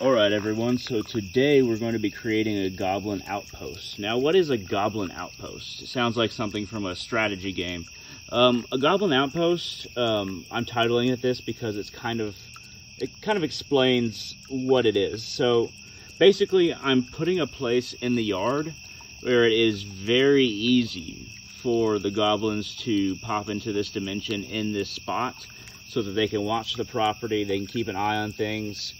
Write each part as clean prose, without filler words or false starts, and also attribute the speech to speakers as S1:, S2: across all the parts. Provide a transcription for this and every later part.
S1: Alright everyone, so today we're going to be creating a goblin outpost. Now what is a goblin outpost? It sounds like something from a strategy game. A goblin outpost, I'm titling it this because it kind of explains what it is. So basically I'm putting a place in the yard where it is very easy for the goblins to pop into this dimension in this spot so that they can watch the property, they can keep an eye on things,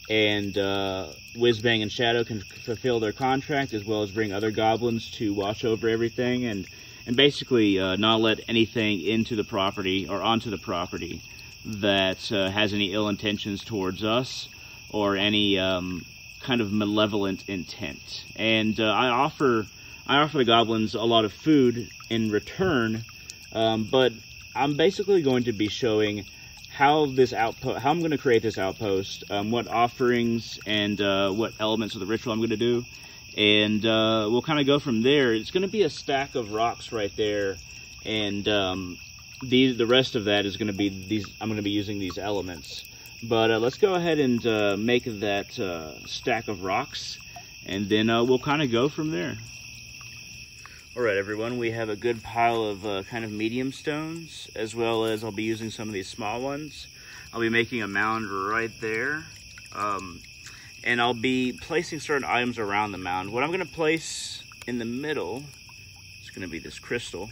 S1: and Whizbang and Shadow can fulfill their contract, as well as bring other goblins to watch over everything and basically not let anything into the property or onto the property that has any ill intentions towards us or any kind of malevolent intent. And I offer the goblins a lot of food in return, but I'm basically going to be showing how I'm going to create this outpost, what offerings and what elements of the ritual I'm going to do, and we'll kind of go from there. It's going to be a stack of rocks right there, and the rest of that is going to be these. I'm going to be using these elements, but let's go ahead and make that stack of rocks, and then we'll kind of go from there. Alright everyone, we have a good pile of kind of medium stones, as well as I'll be using some of these small ones. I'll be making a mound right there, and I'll be placing certain items around the mound. What I'm going to place in the middle is going to be this crystal,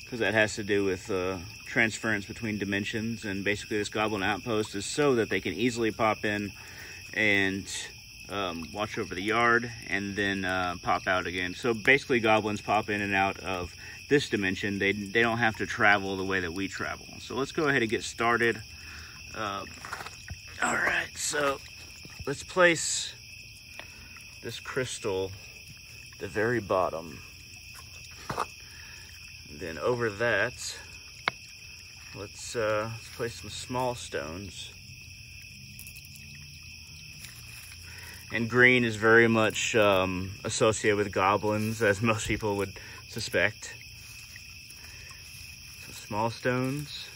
S1: because that has to do with transference between dimensions, and basically this goblin outpost is so that they can easily pop in and watch over the yard, and then pop out again. So basically goblins pop in and out of this dimension. They don't have to travel the way that we travel. So let's go ahead and get started. Alright, so let's place this crystal at the very bottom. And then over that, let's place some small stones. And green is very much associated with goblins, as most people would suspect. So small stones.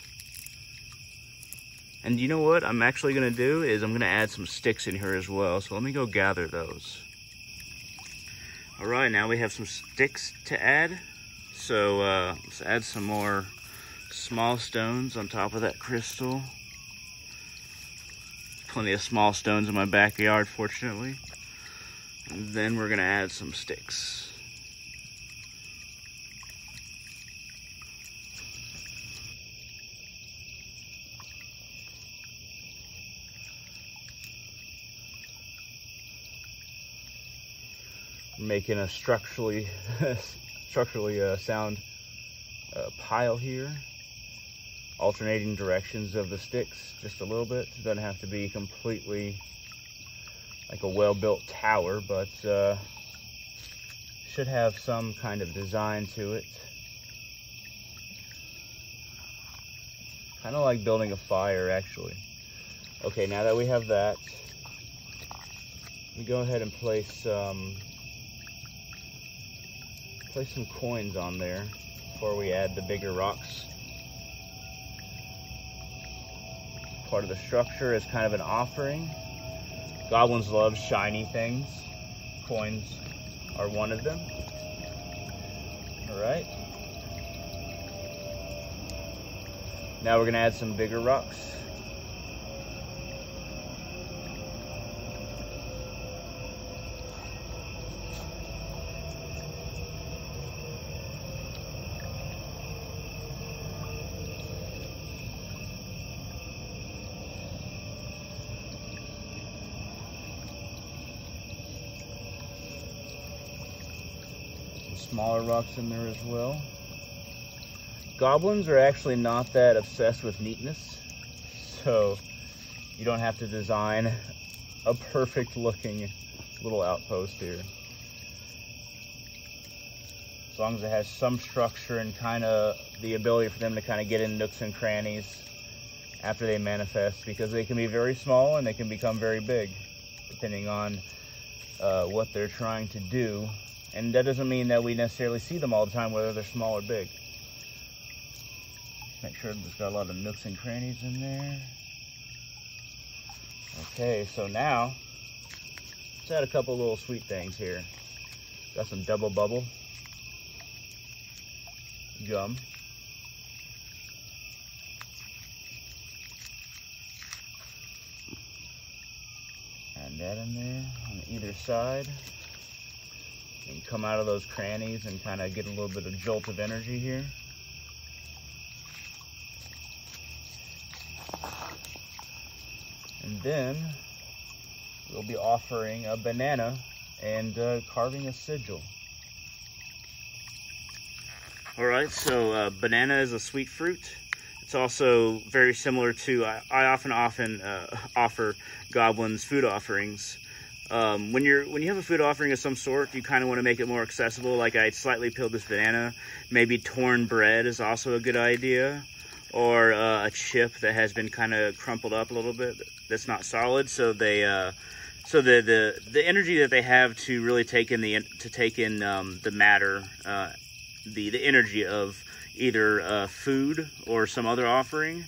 S1: And you know what I'm actually going to do is I'm going to add some sticks in here as well. So let me go gather those. Alright, now we have some sticks to add. So let's add some more small stones on top of that crystal. Plenty of small stones in my backyard, fortunately. And then we're going to add some sticks. Making a structurally sound pile here. Alternating directions of the sticks just a little bit. It doesn't have to be completely like a well-built tower, but should have some kind of design to it. Kind of like building a fire, actually. Okay, now that we have that, we go ahead and place some coins on there before we add the bigger rocks. Part of the structure is kind of an offering. Goblins love shiny things. Coins are one of them. Alright. Now we're going to add some bigger rocks. Smaller rocks in there as well. Goblins are actually not that obsessed with neatness, so you don't have to design a perfect looking little outpost here. As long as it has some structure and kind of the ability for them to kind of get in nooks and crannies after they manifest, because they can be very small and they can become very big depending on what they're trying to do. And that doesn't mean that we necessarily see them all the time, whether they're small or big. Make sure there's got a lot of nooks and crannies in there. Okay, so now Let's add a couple little sweet things here. Got some double bubble gum. Add that in there on either side. And come out of those crannies and kind of get a little bit of jolt of energy here. And then we'll be offering a banana and carving a sigil. All right, so banana is a sweet fruit. It's also very similar to, I often offer goblins food offerings. When you have a food offering of some sort, you kind of want to make it more accessible. Like I slightly peeled this banana. Maybe torn bread is also a good idea, or a chip that has been kind of crumpled up a little bit that's not solid. So they so the energy that they have to really take in the matter, the energy of either food or some other offering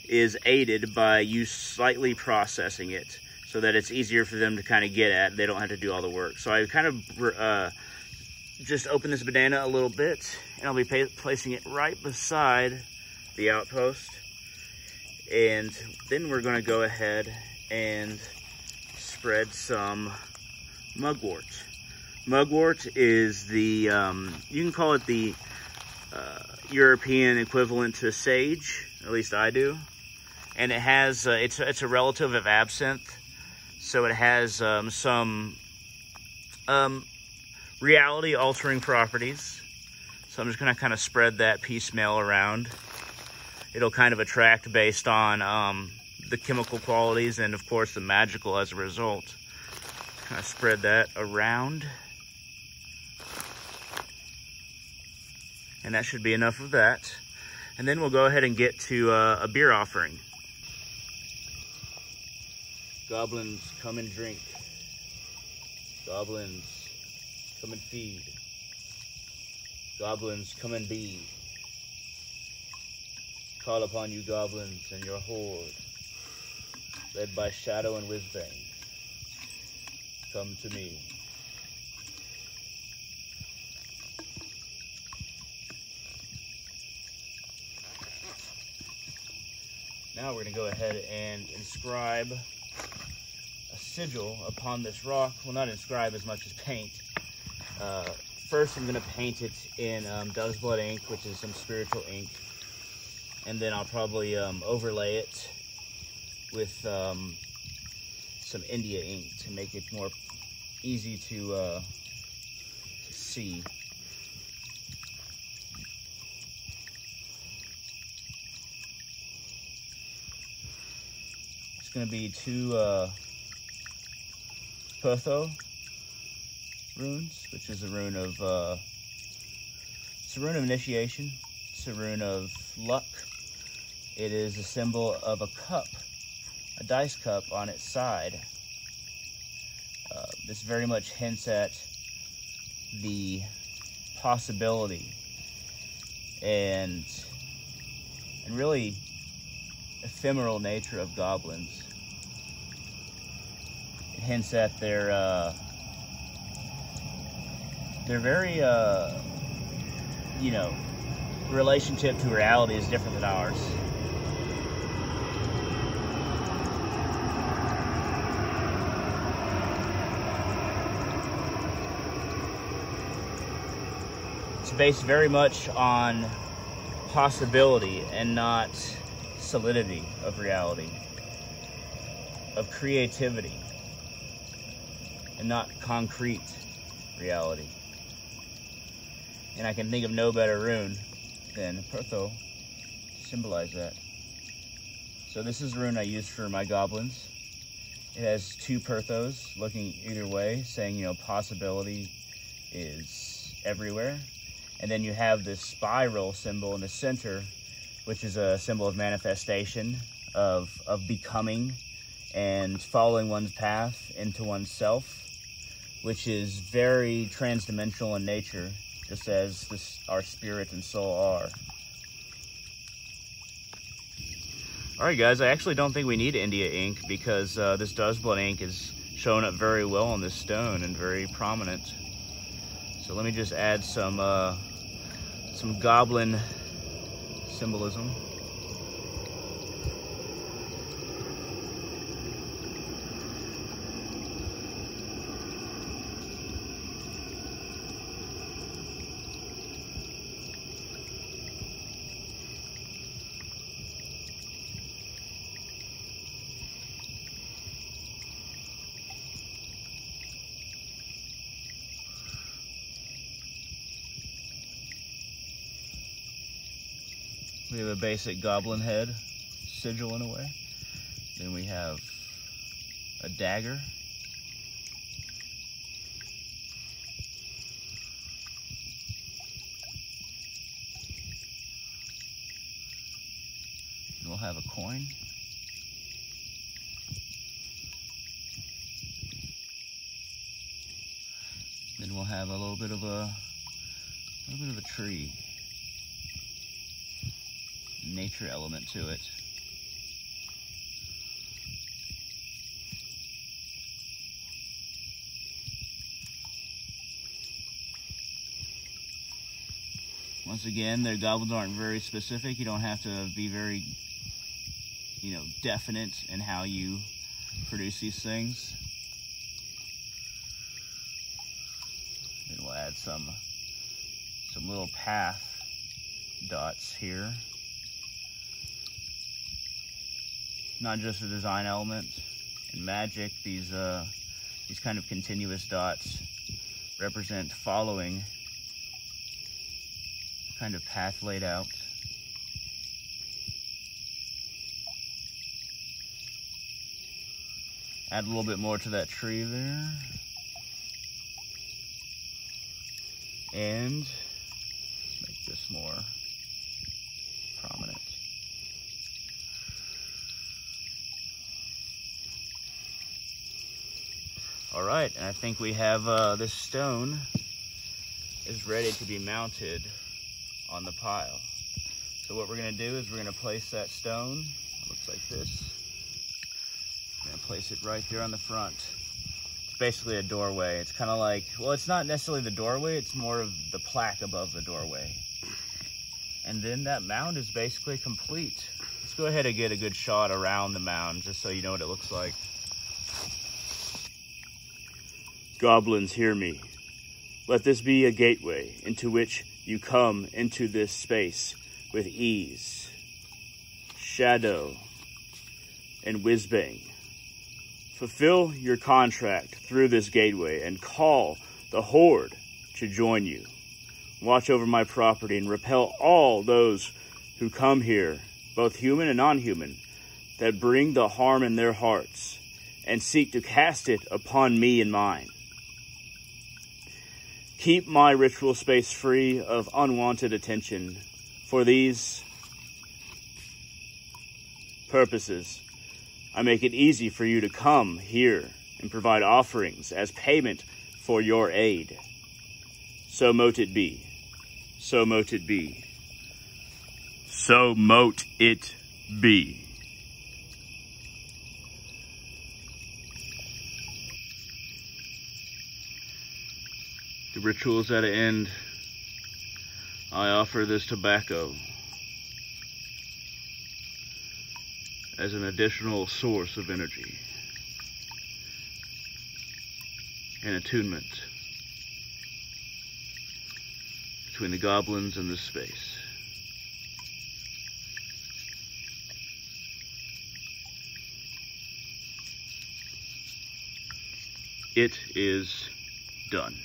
S1: is aided by you slightly processing it, so that it's easier for them to kind of get at. They don't have to do all the work. So I kind of just open this banana a little bit, and I'll be placing it right beside the outpost. And then we're gonna go ahead and spread some mugwort. Mugwort is the, you can call it the European equivalent to sage, at least I do. And it has, it's a relative of absinthe. So it has some reality-altering properties. So I'm just going to kind of spread that piecemeal around. It'll kind of attract based on the chemical qualities and, of course, the magical as a result. Kind of spread that around. And that should be enough of that. And then we'll go ahead and get to a beer offering. Goblins, come and drink. Goblins, come and feed. Goblins, come and be. Call upon you, goblins, and your horde, led by Shadow and Whizbang. Come to me. Now we're going to go ahead and inscribe a sigil upon this rock. Well, not inscribe as much as paint. First, I'm going to paint it in Dove's Blood ink, which is some spiritual ink. And then I'll probably overlay it with some India ink to make it more easy to see. It's going to be 2 Pertho runes, which is a rune of it's a rune of initiation. It's a rune of luck. It is a symbol of a cup, a dice cup on its side. This very much hints at the possibility and really ephemeral nature of goblins. It hints at their very, you know, relationship to reality is different than ours. It's based very much on possibility and not solidity of reality, of creativity, and not concrete reality. And I can think of no better rune than Pertho to symbolize that. So this is the rune I use for my goblins. It has 2 Perthos looking either way, saying, you know, possibility is everywhere. And then you have this spiral symbol in the center, which is a symbol of manifestation, of becoming and following one's path into oneself, which is very transdimensional in nature, just as our spirit and soul are. All right, guys, I actually don't think we need India ink because this Dove's Blood ink is showing up very well on this stone and very prominent. So let me just add some goblin symbolism. We have a basic goblin head sigil in a way. Then we have a dagger. And we'll have a coin. Then we'll have a little bit of a tree. Nature element to it. Once again, their goblins aren't very specific. You don't have to be very, definite in how you produce these things. Then we'll add some little path dots here. Not just a design element. In Magic, these kind of continuous dots represent following kind of path laid out. Add a little bit more to that tree there. And make this more prominent. All right, and I think we have this stone is ready to be mounted on the pile. So what we're gonna do is we're gonna place that stone, it looks like this. We're gonna place it right there on the front. It's basically a doorway. It's kind of like, well, it's not necessarily the doorway, it's more of the plaque above the doorway. And then that mound is basically complete. Let's go ahead and get a good shot around the mound just so you know what it looks like. Goblins, hear me. Let this be a gateway into which you come into this space with ease. Shadow and Whizbang. Fulfill your contract through this gateway and call the Horde to join you. Watch over my property and repel all those who come here, both human and non-human, that bring the harm in their hearts and seek to cast it upon me and mine. Keep my ritual space free of unwanted attention. For these purposes, I make it easy for you to come here and provide offerings as payment for your aid. So mote it be. So mote it be. So mote it be. The ritual is at an end. I offer this tobacco as an additional source of energy and attunement between the goblins and this space. It is done.